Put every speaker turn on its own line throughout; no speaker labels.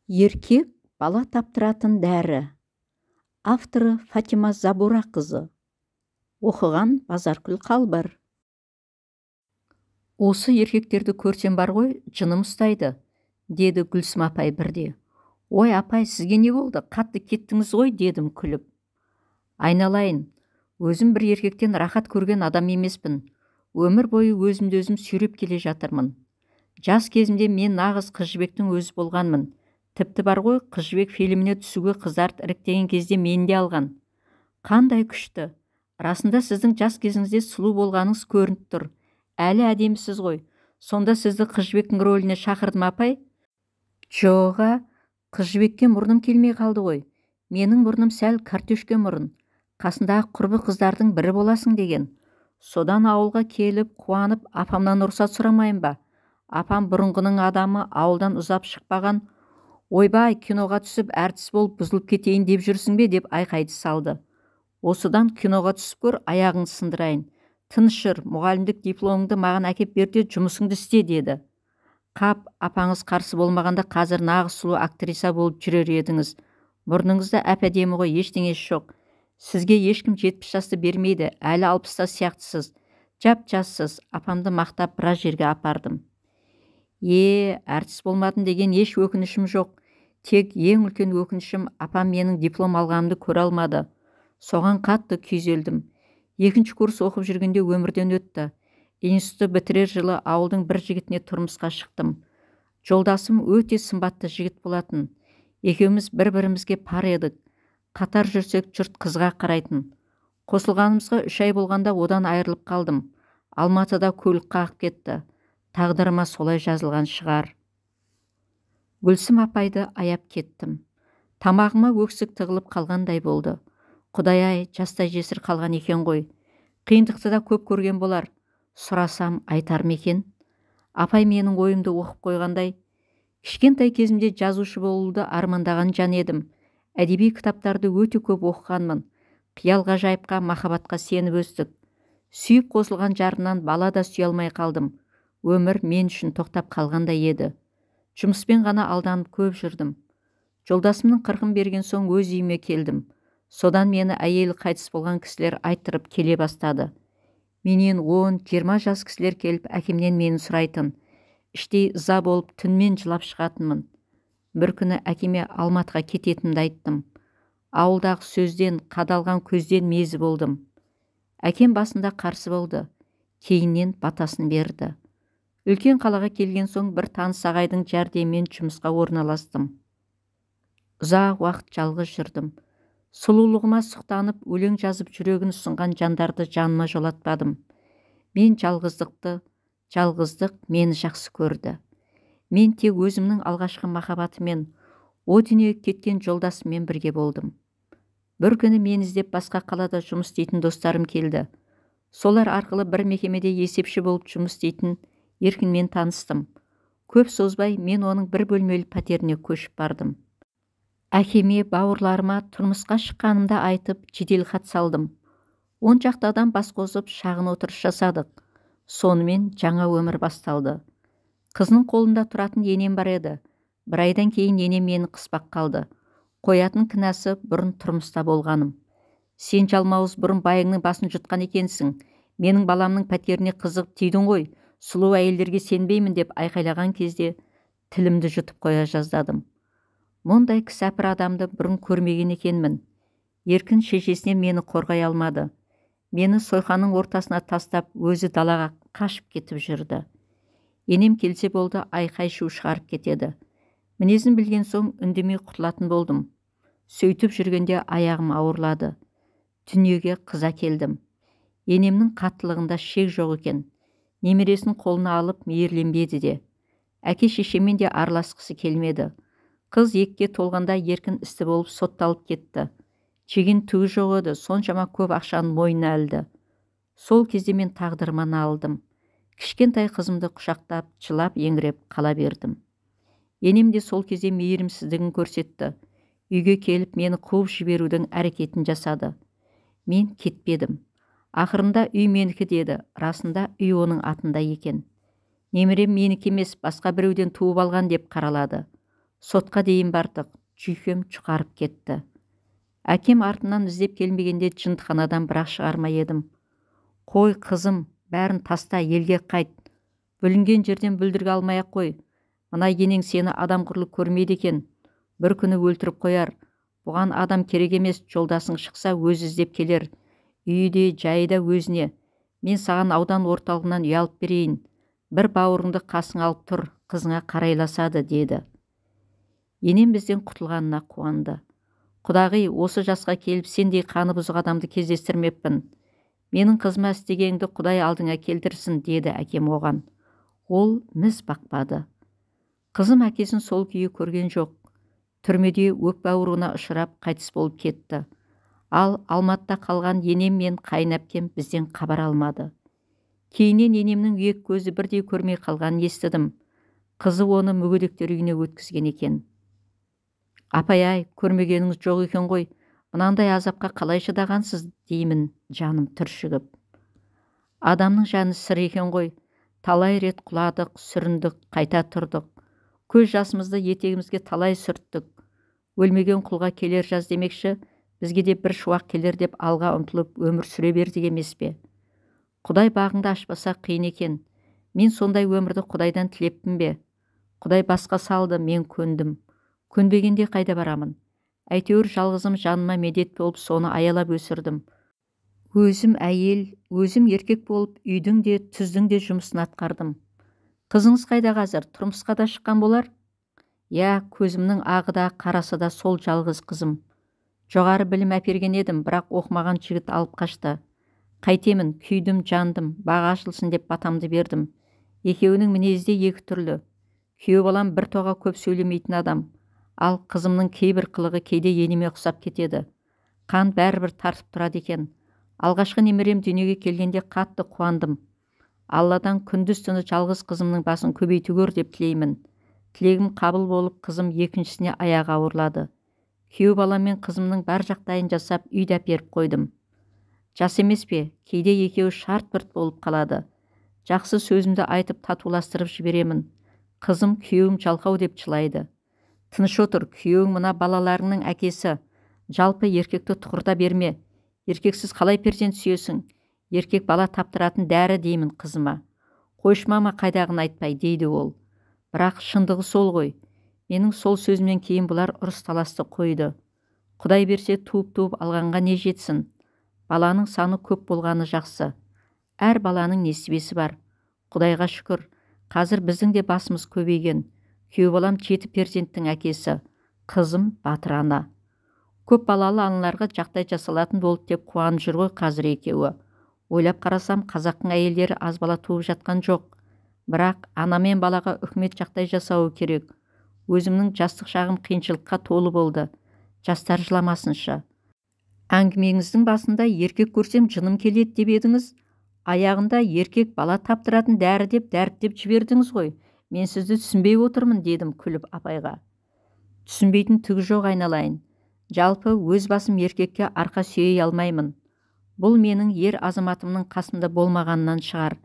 Еркек бала таптыратын дәрі. Авторы Фатима Забура қызы. Оқыған Базаркүл Қалбар. Осы еркектерді көрсем бар ғой, жыным ұстайды, деді Гүлсім апай бірде. Ой апай, сізге не болды? Қатты кеттіңіз ғой, дедім күліп. Айналайын, өзім бір еркектен рахат көрген адам емеспін. Өмір бойы өзімді өзім сүйреп келе жатырмын. Жас кезімде мен нағыз қыз жібектің өзі болғанмын. Тіпті бар ғой, қыз жібек фильміне түсуге қыздарды іріктеген кезде мені де алған. Қандай күшті! Расында сіздің жас кезіңізде сұлу болғаныңыз көрініп тұр. Әлі әдемісіз ғой. Сонда сізді қыз жібектің рөліне шақырдым апай? Жоға, қыз жібекке мұрным келмей қалды ғой. Менің мұрным сәл картөшке мұрын. Қасындағы құрбы қыздардың бірі боласың деген. Содан ауылға келіп, қуанып, апамнан рұқсат сұрамайын ба? Апам бұрынғының адамы, ауылдан ұзап шықпаған. Ойбай, киноға түсіп, әртіс болып бұзылып кетейін деп жүрсің бе, деп айқайды салды. Осыдан киноға түсіп көр, аяғыңды сындырайын. Тыныш жүр, мұғалімдік дипломыңды маған әкеп бер де жұмысыңды істе, деді. Қап, апаңыз қарсы болмағанда қазір нағыз сұлу актриса болып жүрер едіңіз. Мұрныңызда әп-әдемі ғой, ештеңесі жоқ. Сізге ешкім 70 жасты бермейді, әлі 60-та сияқтысыз. Жап-жассыз, апамды мақтап біраз жерге апардым. Әртіс болмадым деген еш өкінішім жоқ. Тек ең үлкен өкінішім, апам менің диплом алғанымды көре алмады. Соған қатты күйзелдім. 2-ші курс оқып жүргенде өмірден өтті. Институтты бітірер жылы ауылдың бір жігітіне тұрмысқа шықтым. Жолдасым өте сымбатты жігіт болатын. Екеуміз бір-бірімізге пар едік. Қатар жүрсек жұрт қызға қарайтын. Қосылғанымызға 3 ай болғанда одан айырылып қалдым. Алматыда көлік қағып кетті. Тағдырыма солай жазылған шығар. Гүлсім апайды аяп кеттім. Тамағыма өксік тығылып қалғандай болды. Құдай-ай, жастай жесір қалған екен ғой. Қиындықты да көп көрген болар. Сұрасам айтар ма екен? Апай менің ойымды оқып қойғандай. Кішкентай кезімде жазушы болуды армандаған жан едім. Әдеби кітаптарды өте көп оқығанмын. Қиял ғажайыпқа, махаббатқа сеніп өстік. Сүйіп қосылған жарынан бала да сүйе алмай қалдым. Өмір мен үшін тоқтап қалғандай еді. Жұмыспен ғана алданып көп жүрдім. Жолдасымның 40-ын берген соң өз үйіме келдім. Содан мені әйелі қайтыс болған кісілер айттырып келе бастады. Менен 10-20 жас кісілер келіп әкемнен мені сұрайтын. Іштей ыза болып түнмен жылап шығатынмын. Бір күні әкеме Алматыға кететінімді айттым. Ауылдағы сөзден, қадалған көзден мезі болдым. Әкем басында қарсы болды. Кейіннен батасын берді. Үлкен қалаға келген соң бір таныс ағайдың жәрдемімен жұмысқа орналастым. Ұзақ уақыт жалғыз жүрдім. Сұлулығыма сұқтанып, өлең жазып жүрегін ұсынған жандарды жаныма жолатпадым. Мен жалғыздық мені жақсы көрді. Мен тек өзімнің алғашқы махаббатымен, о дүниеге кеткен жолдасыммен бірге болдым. Бір күні мені іздеп басқа қалада жұмыс істейтін достарым келді. Солар арқылы бір мекемеде есепші болып жұмыс істейтін еркінмен таныстым. Көп созбай мен оның бір бөлмелі пәтеріне көшіп бардым. Әкеме, бауырларыма тұрмысқа шыққанымда айтып, жедел хат салдым. 10 шақты адам бас қосып шағын отырыс жасадық. Сонымен жаңа өмір басталды. Қызының қолында тұратын енем бар еді. Бір айдан кейін енем мені қыспақ қалды. Қоятын кінәсі бұрын тұрмыста болғаным. Сен жалмауыз бұрын байыңның басын жұтқан екенсің. Менің баламның пәтеріне қызығып түйдің ғой. Сұлу әйелдерге сенбеймін деп айқайлаған кезде тілімді жұтып қоя жаздадым. Мұндай кісәпір адамды бұрын көрмеген екенмін. Еркін шешесінен мені қорғай алмады. Мені сойқанның ортасына тастап, өзі далаға қашып кетіп жүрді. Енем келсе болды, айқай-шу шығарып кетеді. Мінезін білген соң үндемей құтылатын болдым. Сөйтіп жүргенде аяғым ауырлады. Дүниеге қыз әкелдім. Енемнің қаттылығында шек жоқ екен. Немересін қолына алып мейірленбеді де. Әке шешемен де араласқысы келмеді. Қыз 2-ге толғанда еркін істі болып сотталып кетті. Жеген түгі жоқ еді, соншама көп ақшаның мойнына ілді. Сол кезде мен тағдырыма налдым. Кішкентай қызымды құшақтап, жылап, еңіреп қала бердім. Енем де сол кезде мейірімсіздігін көрсетті. Үйге келіп мені қуып жіберудің әрекетін жасады. Мен кетпедім. Ақырында үй менікі деді. Расында үй оның атында екен. Немерем менікі емес, басқа біреуден туып алған деп қаралады. Сотқа дейін бардық. Жүйкем жұқарып кетті. Әкем артынан іздеп келмегенде жындыханадан бірақ шығармай едім. Қой қызым, бәрін таста, елге қайт. Бүлінген жерден бүлдірге алмай-ақ қой. Мына енең сені адам құрлы көрмейді екен. Бір күні өлтіріп қояр. Бұған адам керек емес, жолдасың шықса өз іздеп келер. Үйі де, жайы да өзіне. Мен саған аудан орталығынан үй алып берейін. Бір бауырыңды қасыңа алып тұр, қызыңа қарайласады, деді. Енем бізден құтылғанына қуанды. Құдағи, осы жасқа келіп сендей қаны бұзық адамды кездестірмеппін. Менің қызыма істегеніңді Құдай алдыңа келтірсін, деді әкем оған. Ол міз бақпады. Қызым әкесін сол күйі көрген жоқ. Түрмеде өкпе ауруына ұшырап қайтыс болып кетті. Ал Алматыда қалған енем мен қайынәпкем бізден хабар алмады. Кейіннен енемнің екі көзі бірдей көрмей қалғанын естідім. Қызы оны мүгедектер үйіне өткізген екен. Апай-ай, көрмегеніңіз жоқ екен ғой. Мынандай азапқа қалай шыдағансыз, деймін, жаным түршігіп. Адамның жаны сыр екен ғой. Талай рет құладық, сүріндік, қайта тұрдық. Көз жасымызды етегімізге талай сүрттік. Өлмеген құлға келер жаз демекші, бізге де бір шуақ келер деп алға ұмтылып өмір сүре бердік емес пе? Құдай бағыңды ашпаса қиын екен. Мен сондай өмірді Құдайдан тілеппін бе? Құдай басқа салды, мен көндім. Көнбегенде қайда барамын? Әйтеуір жалғызым жаныма медет болып соны аялап өсірдім. Өзім әйел, өзім еркек болып үйдің де, түздің де жұмысын атқардым. Қызыңыз қайда қазір? Тұрмысқа да шыққан болар? Я, көзімнің ағы да, қарасы да сол жалғыз қызым. Жоғары білім әперген едім, бірақ оқымаған жігіт алып қашты. Қайтемін, күйдім, жандым, бағы ашылсын деп батамды бердім. Екеуінің мінезі де екі түрлі. Күйеу балам бір тоға көп сөйлемейтін адам. Ал қызымның кейбір қылығы кейде енеме ұқсап кетеді. Қан бәрібір тартып тұрады екен. Алғашқы немерем дүниеге келгенде қатты қуандым. Алладан күндіз түні жалғыз қызымның басын көбейту көр деп тілеймін. Тілегім қабыл болып, қызым екіншісіне аяғы ауырлады. Күйеу балам мен қызымның бар жағдайын жасап, үйді әперіп қойдым. Жас емес пе? Кейде екеуі шарт-бырт болып қалады. Жақсы сөзімді айтып татуластырып жіберемін. Қызым күйеуім жалқау деп жылайды. Тыныш отыр, күйеуің мына балаларыңның әкесі. Жалпы еркекті тұқырта берме. Еркексіз қалай перзент сүйесің? Еркек бала таптыратын дәрі деймін қызыма. Қойшымама қайдағын айтпай, дейді ол. Бірақ шындығы сол ғой. Менің сол сөзімнен кейін бұлар ұрыс-таласты қойды. Құдай берсе туып алғанға не жетсін? Баланың саны көп болғаны жақсы. Әр баланың несібесі бар. Құдайға шүкір, қазір біздің де басымыз көбейген. Күйеу балам 7 перзенттің әкесі. Қызым батыр ана. Көп балалы аналарға жағдай жасалатын болып деп қуанып жүр ғой қазір екеуі. Ойлап қарасам, қазақтың әйелдері аз бала туып жатқан жоқ. Бірақ ана мен балаға үкімет жағдай жасауы керек. Өзімнің жастық шағым қиыншылыққа толы болды. Жастар жыламасыншы. Әңгімеңіздің басында еркек көрсем жыным келеді деп едіңіз. Аяғында еркек бала таптыратын дәрі деп дәріптеп жібердіңіз ғой. Мен сізді түсінбей отырмын, дедім күліп апайға. Түсінбейтін түгі жоқ айналайын. Жалпы өз басым еркекке арқа сүйей алмаймын. Бұл менің ер азаматымның қасымда болмағаннан шығар.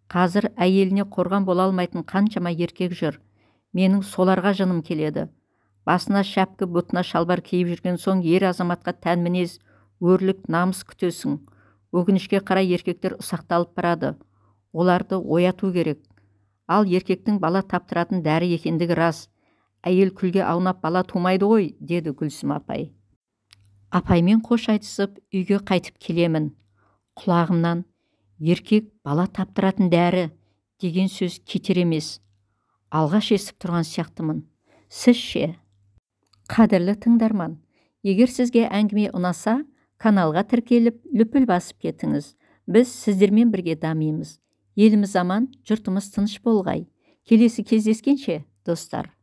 Қазір әйеліне қорған бола алмайтын қаншама еркек жүр. Менің соларға жыным келеді. Басына шәпкі, бұтына шалбар киіп жүрген соң ер азаматқа тән мінез, өрлік, намыс күтесің. Өкінішке қарай еркектер ұсақталып барады. Оларды ояту керек. Ал еркектің бала таптыратын дәрі екендігі рас. Әйел күлге аунап бала тумайды ғой, деді Гүлсім апай. Апаймен қош айтысып, үйге қайтып келемін. Құлағымнан еркек бала таптыратын дәрі деген сөз кетер емес. Алғаш естіп тұрған сияқтымын. Сіз ше? Қадірлі тыңдарман, егер сізге әңгіме ұнаса, каналға тіркеліп, лүпіл басып кетіңіз. Біз сіздермен бірге дамимыз. Еліміз аман, жұртымыз тыныш болғай. Келесі кездескенше, достар.